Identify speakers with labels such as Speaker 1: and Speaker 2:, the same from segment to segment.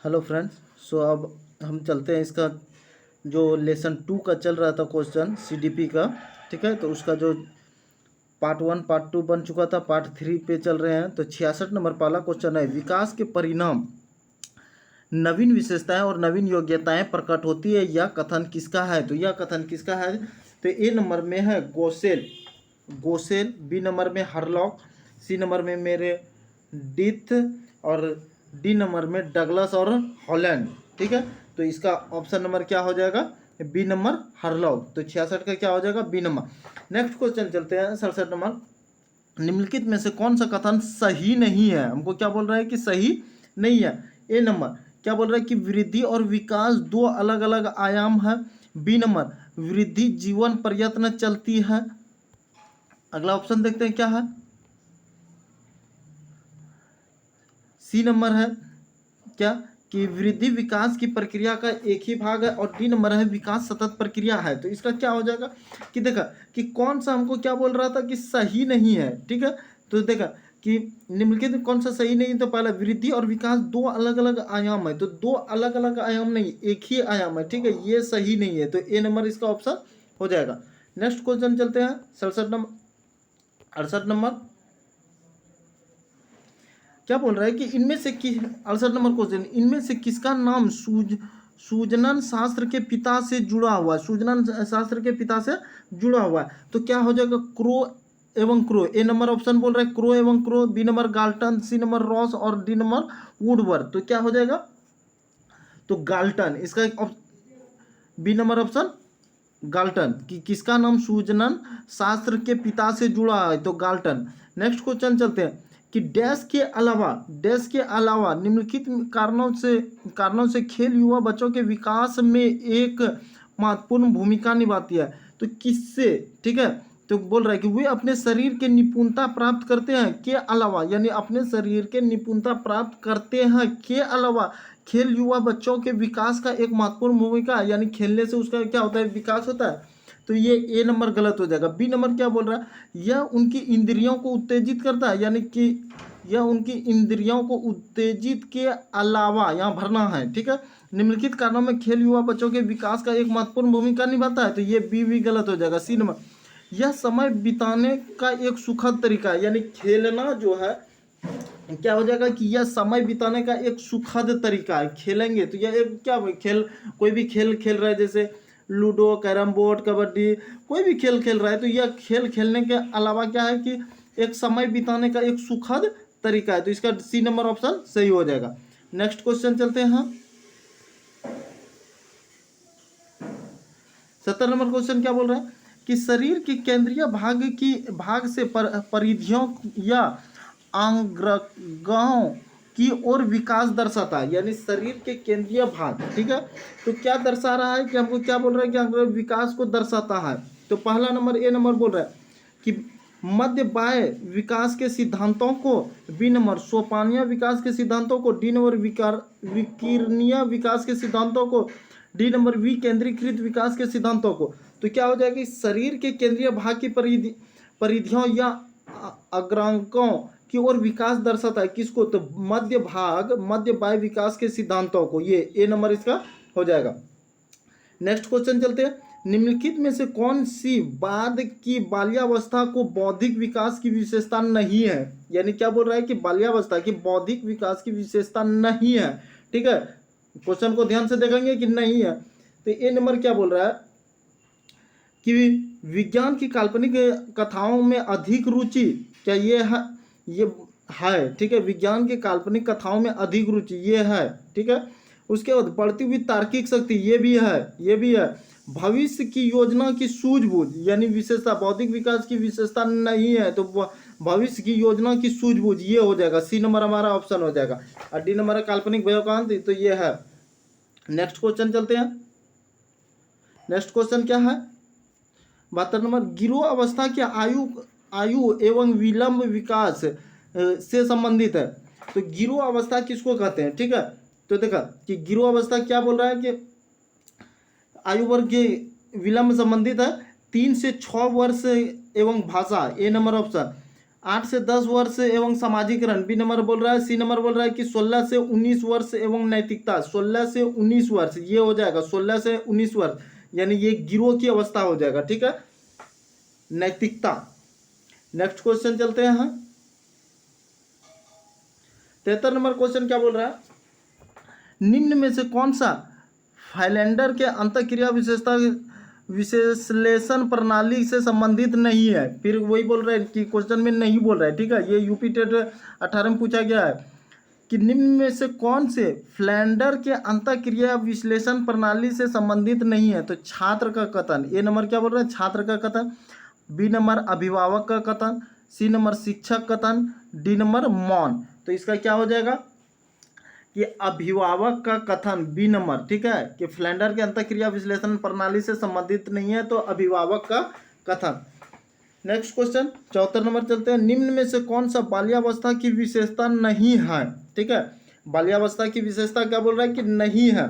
Speaker 1: Hello friends. अब हम चलते हैं इसका जो लेसन 2 का चल रहा था क्वेश्चन सीडीपी का। ठीक है, तो उसका जो पार्ट 1 पार्ट 2 बन चुका था, पार्ट 3 पे चल रहे हैं। तो 66 नंबर पहला क्वेश्चन है, विकास के परिणाम नवीन विशेषताएं और नवीन योग्यताएं प्रकट होती है, यह कथन किसका है? तो यह कथन किसका है? तो ए नंबर में है गोसेल, बी नंबर में हरलॉक, सी नंबर में मेरे डिथ, और डी नंबर में डगलस और हॉलैंड। ठीक है, तो इसका ऑप्शन नंबर क्या हो जाएगा? B number Harlock. तो 66 का क्या हो जाएगा? B number. नेक्स्ट क्वेश्चन चलते हैं 67 नंबर, निम्नलिखित में से कौन सा कथन सही नहीं है? हमको क्या बोल रहा है कि सही नहीं है। ए नंबर क्या बोल रहा है कि वृद्धि और विकास दो अलग अलग आयाम है। बी नंबर वृद्धि जीवन प्रयत्न चलती है। अगला ऑप्शन देखते हैं क्या है। सी नंबर है क्या कि वृद्धि विकास की प्रक्रिया का एक ही भाग है, और डी नंबर है विकास सतत प्रक्रिया है। तो इसका क्या हो जाएगा कि देखा कि कौन सा हमको क्या बोल रहा था कि सही नहीं है। ठीक है, तो देखा कि निम्नलिखित में कौन सा सही नहीं है। तो पहला वृद्धि और विकास दो अलग अलग आयाम है, तो दो अलग अलग आयाम नहीं, एक ही आयाम है। ठीक है, ये सही नहीं है, तो ए नंबर इसका ऑप्शन हो जाएगा। नेक्स्ट क्वेश्चन चलते हैं 68 नंबर क्या बोल रहा है कि इनमें से 68 नंबर क्वेश्चन, इनमें से किसका नाम सूजनन शास्त्र के पिता से जुड़ा हुआ है? सूजनन शास्त्र के पिता से जुड़ा हुआ है, तो क्या हो जाएगा? क्रो एवं क्रो। ए नंबर ऑप्शन बोल रहा है क्रो एवं Crowe, B number Galton, C number Ross और डी नंबर वुडवर्ड। तो क्या हो जाएगा? तो गाल्टन इसका बी नंबर ऑप्शन गाल्टन, कि किसका नाम सूजनन शास्त्र के पिता से जुड़ा है? तो गाल्टन। नेक्स्ट क्वेश्चन चलते हैं कि डैश के अलावा निम्नलिखित कारणों से खेल युवा बच्चों के विकास में एक महत्वपूर्ण भूमिका निभाती है। तो किससे? ठीक है, तो बोल रहा है कि वे अपने शरीर के निपुणता प्राप्त करते हैं के अलावा, यानी अपने शरीर के निपुणता प्राप्त करते हैं के अलावा खेल युवा बच्चों के विकास का एक महत्वपूर्ण भूमिका, यानी खेलने से उसका क्या होता है? विकास होता है। तो ये ए नंबर गलत हो जाएगा। बी नंबर क्या बोल रहा है? यह उनकी इंद्रियों को उत्तेजित करता है, यानी कि यह उनकी इंद्रियों को उत्तेजित के अलावा, यहाँ भरना है। ठीक है, निम्नलिखित कारणों में खेल युवा बच्चों के विकास का एक महत्वपूर्ण भूमिका निभाता है। तो ये बी भी गलत हो जाएगा। सी नंबर यह समय बिताने का एक सुखद तरीका है, यानी खेलना जो है क्या हो जाएगा कि यह समय बिताने का एक सुखद तरीका है। खेलेंगे तो यह एक क्या खेल, कोई भी खेल खेल रहा है, जैसे लूडो, कैरम बोर्ड, कबड्डी, कोई भी खेल खेल रहा है, तो यह खेल खेलने के अलावा क्या है कि एक समय बिताने का एक सुखद तरीका है। तो इसका सी नंबर ऑप्शन सही हो जाएगा। नेक्स्ट क्वेश्चन चलते हैं 70 नंबर क्वेश्चन क्या बोल रहा है कि शरीर के केंद्रीय भाग से परिधियों या अंगों की ओर विकास दर्शाता है, यानी शरीर के केंद्रीय भाग। ठीक है, तो क्या दर्शा रहा है कि हमको क्या बोल रहा है कि अंग विकास को दर्शाता है? तो पहला नंबर ए नंबर बोल रहा है कि मध्य बाह्य विकास के सिद्धांतों को, बी नंबर सोपानीय विकास के सिद्धांतों को, डी नंबर विकिरणीय विकास के सिद्धांतों को, डी नंबर विकेंद्रीकृत विकास के सिद्धांतों को। तो क्या हो जाएगा कि शरीर के केंद्रीय भाग की परिधियों या अग्रांकों की ओर विकास दर्शाता है। किसको? तो मध्य बाह्य विकास के सिद्धांतों को। ये ए नंबर इसका हो जाएगा। नेक्स्ट क्वेश्चन चलते हैं, निम्नलिखित में से कौन सी बाद की बाल्यावस्था को बौद्धिक विकास की विशेषता नहीं है? यानी क्या बोल रहा है कि बाल्यावस्था की बौद्धिक विकास की विशेषता नहीं है। ठीक है, क्वेश्चन को ध्यान से देखेंगे कि नहीं है। तो ए नंबर क्या बोल रहा है कि विज्ञान की काल्पनिक कथाओं में अधिक रुचि, क्या ये है? ठीक है, विज्ञान के काल्पनिक कथाओं में अधिक रुचि ये है। ठीक है, उसके बाद बढ़ती हुई तार्किक शक्ति ये भी है। भविष्य की योजना की सूझबूझ, यानी विशेषता बौद्धिक विकास की विशेषता नहीं है, तो भविष्य की योजना की सूझबूझ ये हो जाएगा। सी नंबर हमारा ऑप्शन हो जाएगा, और डी नंबर है काल्पनिक भयोकांत, तो ये है। नेक्स्ट क्वेश्चन चलते हैं। नेक्स्ट क्वेश्चन क्या है? 72 नंबर, गिरोह अवस्था के आयु एवं विलंब विकास से संबंधित है। तो गिरोह अवस्था किसको कहते हैं? ठीक है, तो देखा कि गिरोह अवस्था क्या बोल रहा है कि आयु वर्ग के विलंब संबंधित है 3 से 6 वर्ष एवं भाषा, ए नंबर ऑप्शन। 8 से 10 वर्ष एवं सामाजिकरण, बी नंबर बोल रहा है। सी नंबर बोल रहा है कि 16 से 19 वर्ष एवं नैतिकता, 16 से 19 वर्ष ये हो जाएगा, 16 से 19 वर्ष यानी ये गिरोह की अवस्था हो जाएगा, ठीक है, नैतिकता। नेक्स्ट क्वेश्चन चलते हैं यहाँ। 73 नंबर क्वेश्चन क्या बोल रहा है, निम्न में से कौन सा हाइलैंडर के अंतःक्रिया विशेषता विश्लेषण प्रणाली से संबंधित नहीं है। फिर वही बोल रहे हैं कि क्वेश्चन में नहीं बोल रहा है, ठीक है, ये यूपी टेट 18 में पूछा गया है कि निम्न में से कौन से फ्लैंडर के अंतःक्रिया विश्लेषण प्रणाली से संबंधित नहीं है। तो छात्र का कथन, ए नंबर क्या बोल रहे हैं, छात्र का कथन। बी नंबर अभिभावक का कथन। सी नंबर शिक्षक कथन। डी नंबर मौन। तो इसका क्या हो जाएगा कि अभिभावक का कथन, बी नंबर, ठीक है, कि फ्लैंडर के अंतःक्रिया विश्लेषण प्रणाली से संबंधित नहीं है, तो अभिभावक का कथन। नेक्स्ट क्वेश्चन 74 नंबर चलते हैं, निम्न में से कौन सा बाल्यावस्था की विशेषता नहीं है, ठीक है, बाल्यावस्था की विशेषता क्या बोल रहा है कि नहीं है।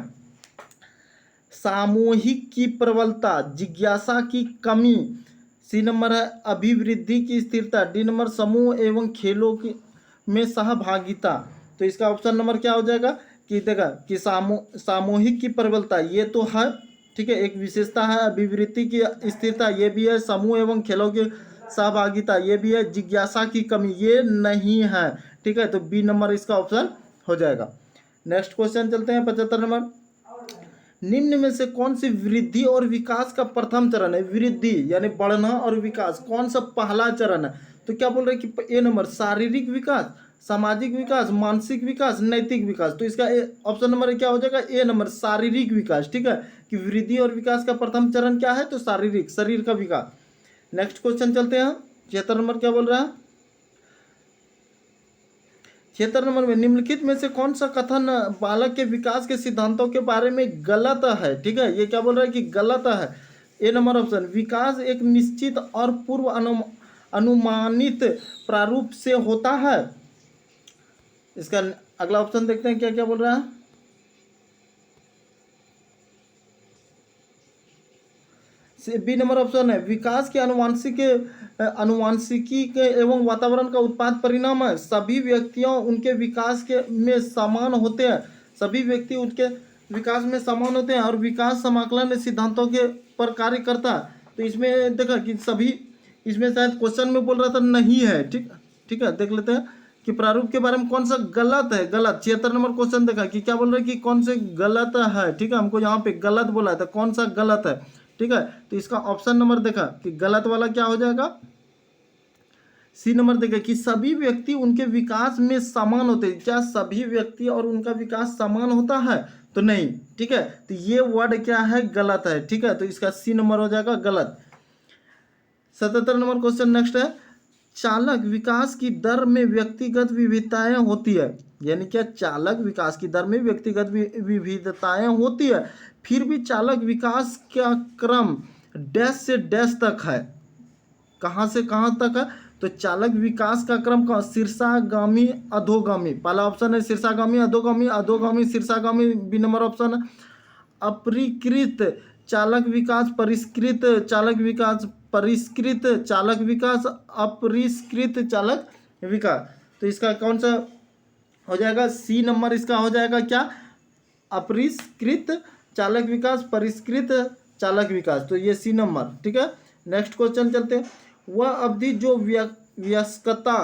Speaker 1: सामूहिक की प्रबलता, जिज्ञासा की कमी। सी नंबर है अभिवृद्धि की स्थिरता। डी नंबर समूह एवं खेलों की में सहभागिता। तो इसका ऑप्शन नंबर क्या हो जाएगा कि देखा कि सामूहिक की प्रबलता ये तो है, ठीक है, एक विशेषता है। अभिवृद्धि की स्थिरता ये भी है। समूह एवं खेलों की सहभागिता ये भी है। जिज्ञासा की कमी ये नहीं है, ठीक है, तो बी नंबर इसका ऑप्शन हो जाएगा। नेक्स्ट क्वेश्चन चलते हैं 75 नंबर, निम्न में से कौन सी वृद्धि और विकास का प्रथम चरण है। वृद्धि यानी बढ़ना और विकास कौन सा पहला चरण है। तो क्या बोल रहे हैं कि ए नंबर शारीरिक विकास, सामाजिक विकास, मानसिक विकास, नैतिक विकास। तो इसका ऑप्शन नंबर क्या हो जाएगा, ए नंबर शारीरिक विकास, ठीक है, कि वृद्धि और विकास का प्रथम चरण क्या है, तो शारीरिक, शरीर का विकास। नेक्स्ट क्वेश्चन चलते हैं 76 नंबर क्या बोल रहा है, 76 नंबर में निम्नलिखित में से कौन सा कथन बालक के विकास के सिद्धांतों के बारे में गलत है, ठीक है, ये क्या बोल रहा है कि गलत है। ए नंबर ऑप्शन, विकास एक निश्चित और पूर्व अनुमानित प्रारूप से होता है। इसका अगला ऑप्शन देखते हैं क्या क्या बोल रहा है। बी नंबर ऑप्शन है विकास के अनुवांशिकी के एवं वातावरण का उत्पाद परिणाम है। सभी व्यक्तियों उनके विकास के में समान होते हैं, सभी व्यक्ति उनके विकास में समान होते हैं और विकास समाकलन सिद्धांतों के पर कार्य करता है। तो इसमें देखा कि सभी, इसमें शायद क्वेश्चन में बोल रहा था नहीं है, ठीक है, देख लेते हैं कि प्रारूप के बारे में कौन सा गलत है। गलत 76 नंबर क्वेश्चन देखा कि क्या बोल रहे हैं कि कौन से गलत है, ठीक है, हमको यहाँ पे गलत बोला था, कौन सा गलत है, ठीक है, तो इसका ऑप्शन नंबर देखा कि गलत वाला क्या हो जाएगा, सी नंबर देखा कि सभी व्यक्ति उनके विकास में समान होते हैं। क्या सभी व्यक्ति और उनका विकास समान होता है, तो नहीं, ठीक है, तो ये वर्ड क्या है, गलत है, ठीक है, तो इसका सी नंबर हो जाएगा गलत। 77 नंबर क्वेश्चन नेक्स्ट है, चालक विकास की दर में व्यक्तिगत विविधताएं होती है, यानी क्या चालक विकास की दर में व्यक्तिगत विविधताएं होती है, फिर भी चालक विकास का क्रम डैश से डैश तक है। कहाँ से कहाँ तक है, तो चालक विकास का क्रम का शीर्षागामी अधोगामी, पहला ऑप्शन है शीर्षागामी अधोगामी, अधोगामी शीर्षागामी, बी नंबर ऑप्शन है अपरिकृत चालक विकास, परिष्कृत चालक विकास, परिष्कृत चालक विकास, अपरिष्कृत चालक विकास। तो इसका कौन सा हो जाएगा, सी नंबर इसका हो जाएगा क्या, अपरिष्कृत चालक विकास, परिष्कृत चालक विकास, तो ये सी नंबर, ठीक है। नेक्स्ट क्वेश्चन चलते हैं, वह अवधि जो वयस्कता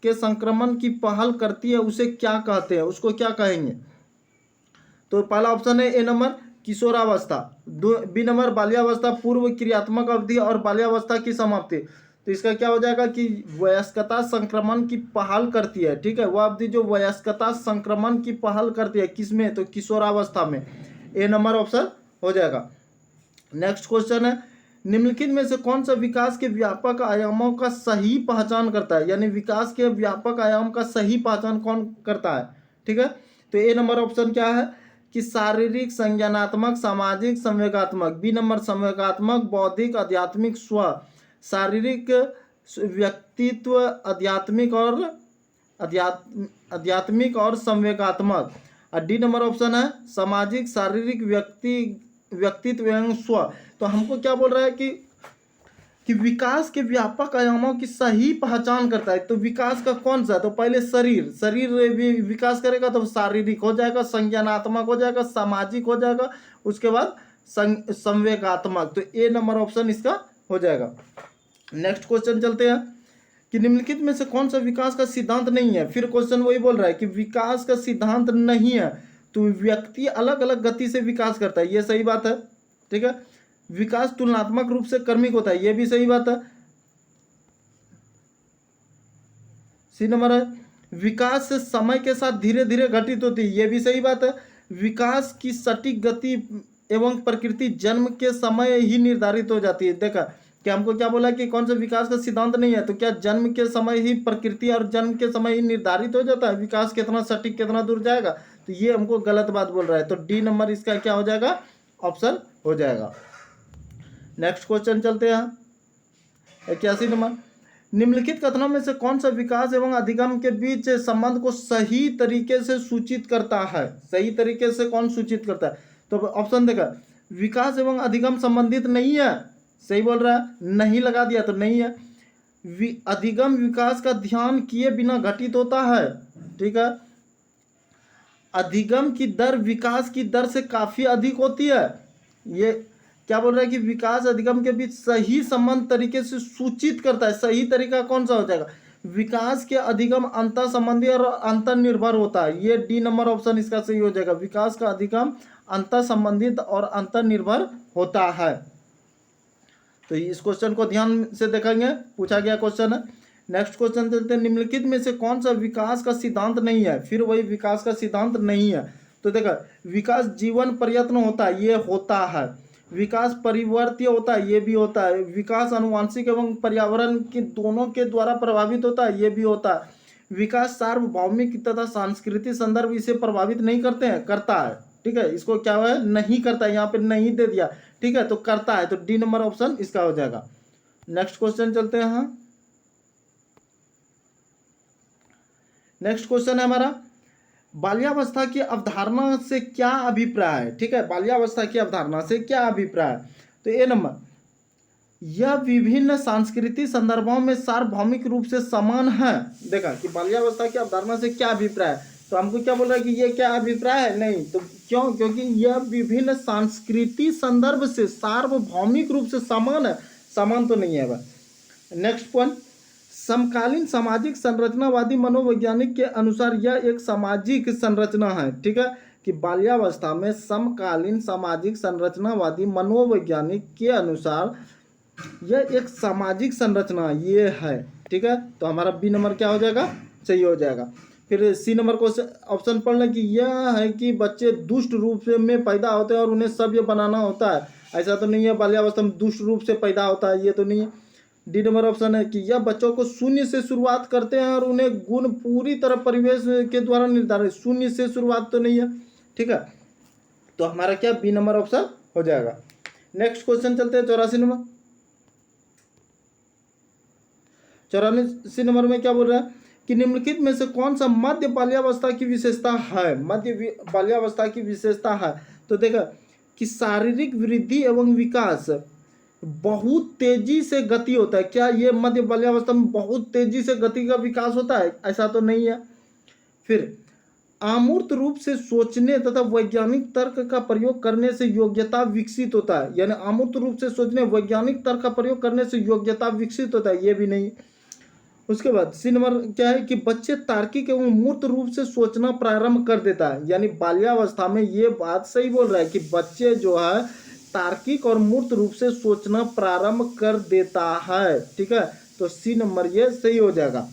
Speaker 1: के संक्रमण की पहल करती है उसे क्या कहते हैं, उसको क्या कहेंगे। तो पहला ऑप्शन है ए नंबर किशोरावस्था, बी नंबर बाल्यावस्था, पूर्व क्रियात्मक अवधि और बाल्यावस्था की समाप्ति। तो इसका क्या हो जाएगा कि वयस्कता संक्रमण की पहल करती है, ठीक है, वह अवधि जो वयस्कता संक्रमण की पहल करती है, किसमें, तो किशोरावस्था में, ए नंबर ऑप्शन हो जाएगा। नेक्स्ट क्वेश्चन है, निम्नलिखित में से कौन सा विकास के व्यापक आयामों का सही पहचान करता है, यानी विकास के व्यापक आयाम का सही पहचान कौन करता है, ठीक है, तो ए नंबर ऑप्शन क्या है कि शारीरिक, संज्ञानात्मक, सामाजिक, संवेगात्मक, बी नंबर संवेगात्मक, बौद्धिक, आध्यात्मिक, स्व, शारीरिक, व्यक्तित्व, आध्यात्मिक और संवेगात्मक, और डी नंबर ऑप्शन है सामाजिक, शारीरिक, व्यक्तित्व एवं स्व। तो हमको क्या बोल रहा है कि कि विकास के व्यापक आयामों की सही पहचान करता है। तो विकास का कौन सा, तो पहले शरीर, शरीर विकास करेगा तो शारीरिक हो जाएगा, संज्ञानात्मक हो जाएगा, सामाजिक हो जाएगा, उसके बाद संवेगात्मक। तो ए नंबर ऑप्शन इसका हो जाएगा। नेक्स्ट क्वेश्चन चलते हैं कि निम्नलिखित में से कौन सा विकास का सिद्धांत नहीं है। फिर क्वेश्चन वही बोल रहा है कि विकास का सिद्धांत नहीं है, तो व्यक्ति अलग अलग गति से विकास करता है, ये सही बात है, ठीक है। विकास तुलनात्मक रूप से क्रमिक होता है, ये भी सही बात है। सी नंबर है विकास से समय के साथ धीरे धीरे घटित होती है, ये भी सही बात है। विकास की सटीक गति एवं प्रकृति जन्म के समय ही निर्धारित हो जाती है। देखा कि हमको क्या बोला कि कौन सा विकास का सिद्धांत नहीं है, तो क्या जन्म के समय ही प्रकृति और जन्म के समय ही निर्धारित हो जाता है विकास कितना सटीक कितना दूर जाएगा, तो ये हमको गलत बात बोल रहा है। तो डी नंबर इसका क्या हो जाएगा, ऑप्शन हो जाएगा। नेक्स्ट क्वेश्चन चलते हैं 81 नंबर, निम्नलिखित कथनों में से कौन सा विकास एवं अधिगम के बीच संबंध को सही तरीके से सूचित करता है। सही तरीके से कौन सूचित करता है, तो ऑप्शन देखा विकास एवं अधिगम संबंधित नहीं है, सही बोल रहा है, नहीं लगा दिया तो नहीं है। अधिगम विकास का ध्यान किए बिना घटित होता है, ठीक है। अधिगम की दर विकास की दर से काफी अधिक होती है। ये क्या बोल रहा है कि विकास अधिगम के बीच सही संबंध तरीके से सूचित करता है। सही तरीका कौन सा हो जाएगा, विकास के अधिगम अंतर संबंधी और अंतर निर्भर होता है, ये डी नंबर ऑप्शन इसका सही हो जाएगा। विकास का अधिगम अंतर संबंधित और अंतर निर्भर होता है। तो इस क्वेश्चन को ध्यान से देखेंगे, पूछा गया क्वेश्चन है। नेक्स्ट क्वेश्चन चलते हैं, निम्नलिखित में से कौन सा विकास का सिद्धांत नहीं है। फिर वही विकास का सिद्धांत नहीं है, तो देखा विकास जीवन प्रयत्न होता है, ये होता है। विकास परिवर्त्य होता है, ये भी होता है। विकास अनुवांशिक एवं पर्यावरण के दोनों के द्वारा प्रभावित होता है, ये भी होता है। विकास सार्वभौमिक तथा सांस्कृतिक संदर्भ इसे प्रभावित नहीं करते हैं, करता है, ठीक है। इसको क्या है, नहीं करता है, यहाँ पे नहीं दे दिया, ठीक है, तो करता है, तो डी नंबर ऑप्शन इसका हो जाएगा। नेक्स्ट क्वेश्चन चलते हैं। नेक्स्ट क्वेश्चन है हमारा, बाल्यावस्था की अवधारणा से क्या अभिप्राय है, ठीक है। बाल्यावस्था की अवधारणा से क्या अभिप्राय है, तो ए नंबर, यह विभिन्न सांस्कृतिक संदर्भों में सार्वभौमिक रूप से समान है। देखा कि बाल्यावस्था की अवधारणा से क्या अभिप्राय है, तो हमको क्या बोल रहा है कि ये क्या अभिप्राय है, नहीं, तो क्यों, क्योंकि यह विभिन्न सांस्कृतिक संदर्भ से सार्वभौमिक रूप से समान है, समान तो नहीं है भाई। नेक्स्ट पॉइंट, समकालीन सामाजिक संरचनावादी मनोवैज्ञानिक के अनुसार यह एक सामाजिक संरचना है, ठीक है, कि बाल्यावस्था में समकालीन सामाजिक संरचनावादी मनोवैज्ञानिक के अनुसार यह एक सामाजिक संरचना ये है, ठीक है। तो हमारा बी नंबर क्या हो जाएगा, सही हो जाएगा। फिर सी नंबर को ऑप्शन पढ़ लें कि यह है कि बच्चे दुष्ट रूप से में पैदा होते हैं और उन्हें सभ्य बनाना होता है, ऐसा तो नहीं है बाल्यावस्था में दुष्ट रूप से पैदा होता है, ये तो नहीं है। डी नंबर ऑप्शन है कि यह बच्चों को शून्य से शुरुआत करते हैं और उन्हें गुण पूरी तरह परिवेश के द्वारा निर्धारित, शून्य से शुरुआत तो नहीं है, ठीक है। तो हमारा क्या बी नंबर ऑप्शन हो जाएगा। नेक्स्ट क्वेश्चन चलते हैं 84 नंबर। 84 नंबर में क्या बोल रहा है कि निम्नलिखित में से कौन सा मध्य बाल्यावस्था की विशेषता है। मध्य बाल्यावस्था की विशेषता है, तो देखा कि शारीरिक वृद्धि एवं विकास बहुत तेजी से गति होता है। क्या ये मध्य बाल्यावस्था में बहुत तेजी से गति का विकास होता है, ऐसा तो नहीं है। फिर अमूर्त रूप से सोचने तथा वैज्ञानिक तर्क का प्रयोग करने से योग्यता विकसित होता है, यानी अमूर्त रूप से सोचने वैज्ञानिक तर्क का प्रयोग करने से योग्यता विकसित होता है, ये भी नहीं। उसके बाद सी नंबर क्या है कि बच्चे तार्किक एवं मूर्त रूप से सोचना प्रारंभ कर देता है, यानी बाल्यावस्था में ये बात सही बोल रहा है कि बच्चे जो है तार्किक और मूर्त रूप से सोचना प्रारंभ कर देता है, ठीक है। तो सी नंबर ये सही हो जाएगा।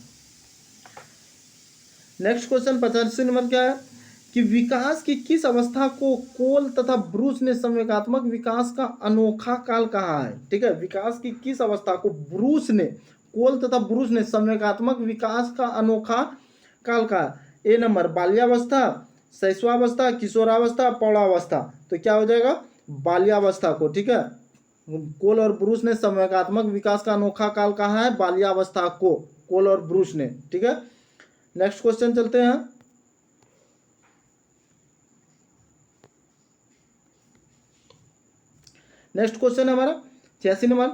Speaker 1: नेक्स्ट क्वेश्चन 85 नंबर क्या है कि विकास की किस अवस्था को कोल तथा ब्रूस ने संवेगात्मक विकास का अनोखा काल कहा है, ठीक है। विकास की किस अवस्था को ब्रूस ने, कोल तथा ब्रूस ने संवेगात्मक विकास का अनोखा काल कहा। ए नंबर बाल्यावस्था, शैशवावस्था, किशोरावस्था, प्रौढ़ावस्था, तो क्या हो जाएगा बाल्यावस्था को, ठीक है। कोल और ब्रूस ने संवेगात्मक विकास का अनोखा काल कहा है बाल्यावस्था को, कोल और ब्रूस ने, ठीक है। नेक्स्ट क्वेश्चन चलते हैं। नेक्स्ट क्वेश्चन है हमारा 86 नंबर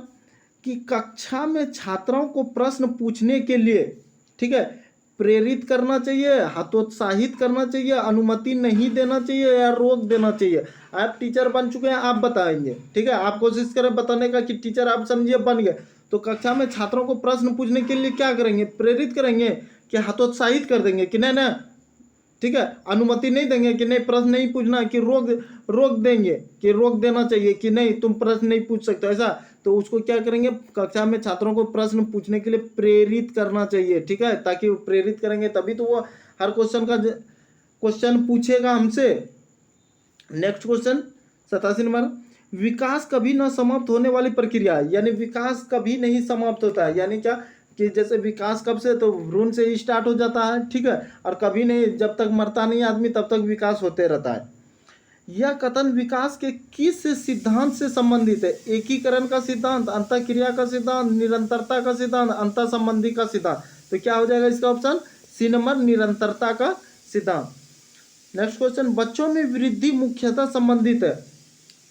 Speaker 1: कि कक्षा में छात्रों को प्रश्न पूछने के लिए, ठीक है, प्रेरित करना चाहिए, हतोत्साहित करना चाहिए, अनुमति नहीं देना चाहिए या रोक देना चाहिए। आप टीचर बन चुके हैं, आप बताएंगे, ठीक है, आप कोशिश करें बताने का कि टीचर आप समझिए बन गए, तो कक्षा में छात्रों को प्रश्न पूछने के लिए क्या करेंगे, प्रेरित करेंगे कि हतोत्साहित कर देंगे कि नहीं ना, ठीक है, अनुमति नहीं देंगे कि नहीं प्रश्न नहीं पूछना, कि रोक देंगे कि रोक देना चाहिए कि नहीं तुम प्रश्न नहीं पूछ सकते ऐसा, तो उसको क्या करेंगे, कक्षा में छात्रों को प्रश्न पूछने के लिए प्रेरित करना चाहिए, ठीक है, ताकि वो प्रेरित करेंगे तभी तो वो हर क्वेश्चन पूछेगा हमसे। नेक्स्ट क्वेश्चन 87 नंबर, विकास कभी न समाप्त होने वाली प्रक्रिया है, यानी विकास कभी नहीं समाप्त होता है, यानी क्या कि जैसे विकास कब से, तो भ्रूण से ही स्टार्ट हो जाता है, ठीक है, और कभी नहीं, जब तक मरता नहीं आदमी तब तक विकास होते रहता है। यह कथन विकास के किस सिद्धांत से संबंधित है, एकीकरण का सिद्धांत, अंतःक्रिया का सिद्धांत, निरंतरता का सिद्धांत, अंतर संबंधी का सिद्धांत, तो क्या हो जाएगा इसका ऑप्शन सी नंबर, निरंतरता का सिद्धांत। नेक्स्ट क्वेश्चन, बच्चों में वृद्धि मुख्यतः संबंधित है,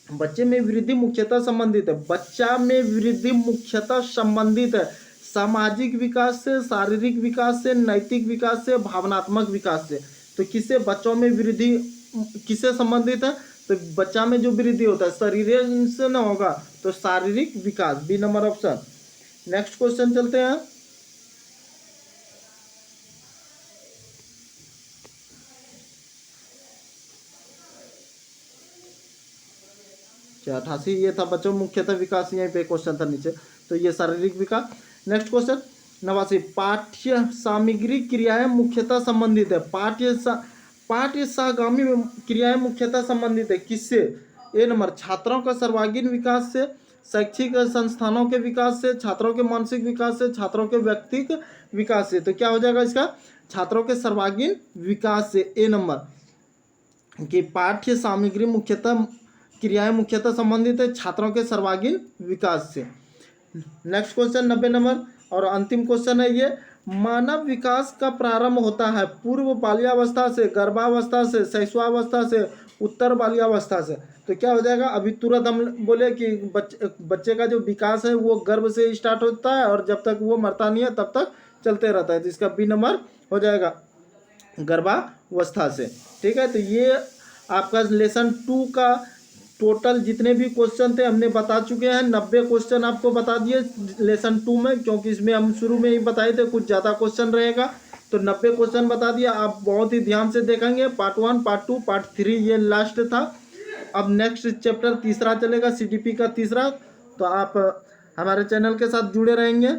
Speaker 1: बच्चे में वृद्धि मुख्यतः संबंधित है, बच्चा में वृद्धि मुख्यतः संबंधित है सामाजिक विकास से, शारीरिक विकास से, नैतिक विकास से, भावनात्मक विकास से। तो किससे बच्चों में वृद्धि किससे संबंधित है, तो बच्चा में जो वृद्धि होता है शरीर से ना होगा, तो शारीरिक विकास, B number option. Next question चलते हैं, 88 ये था बच्चों मुख्यतः विकास, यहीं पे क्वेश्चन था नीचे, तो ये शारीरिक विकास। नेक्स्ट क्वेश्चन 89, पाठ्य सामग्री क्रियाएं मुख्यतः संबंधित है, पाठ्य सहगामी क्रियाएं मुख्यतः संबंधित है किससे, ए नंबर छात्रों का सर्वांगीण विकास से, शैक्षिक संस्थानों के विकास से, छात्रों के मानसिक विकास से, छात्रों के व्यक्तिगत विकास से। तो क्या हो जाएगा इसका, छात्रों के सर्वांगीण विकास से, ए नंबर कि पाठ्य सामग्री मुख्यतः क्रियाएं मुख्यतः संबंधित है छात्रों के सर्वांगीण विकास से। नेक्स्ट क्वेश्चन 90 नंबर और अंतिम क्वेश्चन है ये, मानव विकास का प्रारंभ होता है पूर्व बाल्यावस्था से, गर्भावस्था से, शैशवावस्था से, उत्तर बाल्यावस्था से। तो क्या हो जाएगा, अभी तुरंत हम बोले कि बच्चे का जो विकास है वो गर्भ से स्टार्ट होता है और जब तक वो मरता नहीं है तब तक चलते रहता है, तो इसका बी नंबर हो जाएगा गर्भावस्था से, ठीक है। तो ये आपका लेसन 2 का टोटल जितने भी क्वेश्चन थे हमने बता चुके हैं, 90 क्वेश्चन आपको बता दिए लेसन 2 में, क्योंकि इसमें हम शुरू में ही बताए थे कुछ ज़्यादा क्वेश्चन रहेगा, तो 90 क्वेश्चन बता दिया। आप बहुत ही ध्यान से देखेंगे, पार्ट 1, पार्ट 2, पार्ट 3 ये लास्ट था। अब नेक्स्ट चैप्टर तीसरा चलेगा, CDP का तीसरा, तो आप हमारे चैनल के साथ जुड़े रहेंगे।